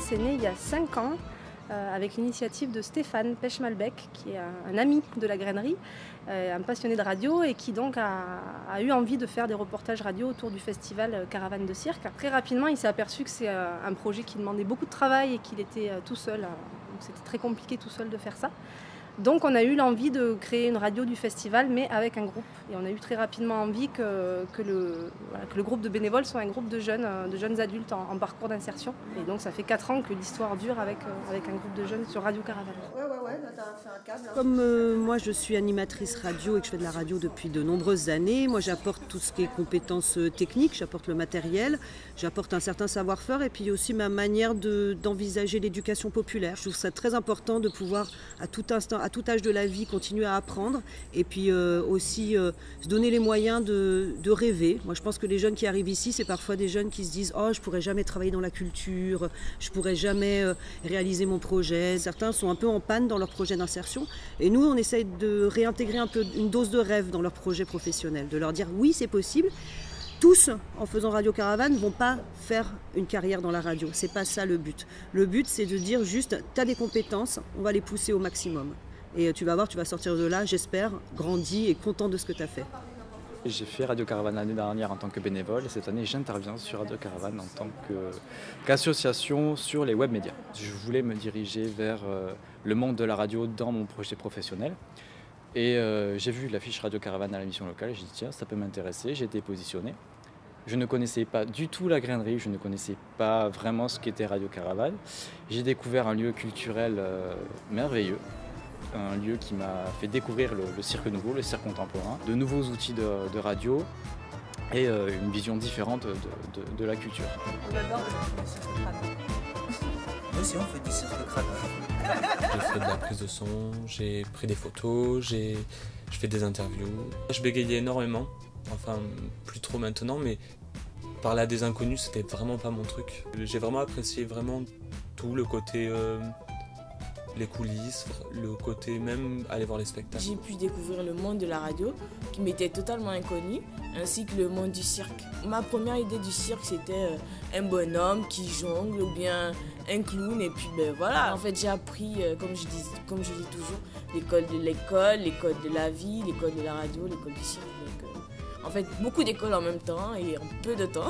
c'est né il y a 5 ans avec l'initiative de Stéphane Pech-Malbec, qui est un ami de la grainerie, un passionné de radio et qui donc a eu envie de faire des reportages radio autour du festival Caravane de Cirque. Très rapidement, il s'est aperçu que c'est un projet qui demandait beaucoup de travail et qu'il était tout seul. Donc c'était très compliqué tout seul de faire ça. Donc on a eu l'envie de créer une radio du festival, mais avec un groupe. Et on a eu très rapidement envie que le groupe de bénévoles soit un groupe de jeunes adultes en parcours d'insertion. Et donc ça fait 4 ans que l'histoire dure avec un groupe de jeunes sur Radio Caravane. Ouais, là, t'as fait un câble. Comme moi je suis animatrice radio et que je fais de la radio depuis de nombreuses années, moi j'apporte tout ce qui est compétences techniques, j'apporte le matériel, j'apporte un certain savoir-faire et puis aussi ma manière d'envisager l'éducation populaire. Je trouve ça très important de pouvoir à tout instant, à tout âge de la vie, continuer à apprendre et puis aussi se donner les moyens de rêver. Moi je pense que les jeunes qui arrivent ici, c'est parfois des jeunes qui se disent « Oh, je pourrais jamais travailler dans la culture, je pourrais jamais réaliser mon projet ». Certains sont un peu en panne dans leur projet d'insertion et nous on essaye de réintégrer un peu une dose de rêve dans leur projet professionnel, de leur dire oui c'est possible. Tous, en faisant Radio Caravane, ne vont pas faire une carrière dans la radio. C'est pas ça le but. Le but, c'est de dire juste, tu as des compétences, on va les pousser au maximum. Et tu vas voir, tu vas sortir de là, j'espère, grandi et content de ce que tu as fait. J'ai fait Radio Caravane l'année dernière en tant que bénévole et cette année j'interviens sur Radio Caravane en tant qu'association sur les web médias. Je voulais me diriger vers le monde de la radio dans mon projet professionnel. Et j'ai vu l'affiche Radio Caravane à la mission locale et j'ai dit tiens ça peut m'intéresser, j'ai été positionné. Je ne connaissais pas du tout la grainerie, je ne connaissais pas vraiment ce qu'était Radio Caravane. J'ai découvert un lieu culturel merveilleux, un lieu qui m'a fait découvrir le cirque nouveau, le cirque contemporain, de nouveaux outils de radio et une vision différente de la culture. On adore le cirque crâne. Nous aussi on fait du cirque crâne. J'ai fait de la prise de son, j'ai pris des photos, je fais des interviews. Je bégayais énormément, enfin plus trop maintenant, mais parler à des inconnus c'était vraiment pas mon truc. J'ai vraiment apprécié vraiment tout le côté, les coulisses, le côté même aller voir les spectacles. J'ai pu découvrir le monde de la radio qui m'était totalement inconnu, ainsi que le monde du cirque. Ma première idée du cirque c'était un bonhomme qui jongle ou bien un clown et puis ben voilà. En fait j'ai appris, comme je dis toujours, l'école de la vie, l'école de la radio, l'école du cirque. Donc, en fait beaucoup d'écoles en même temps et en peu de temps.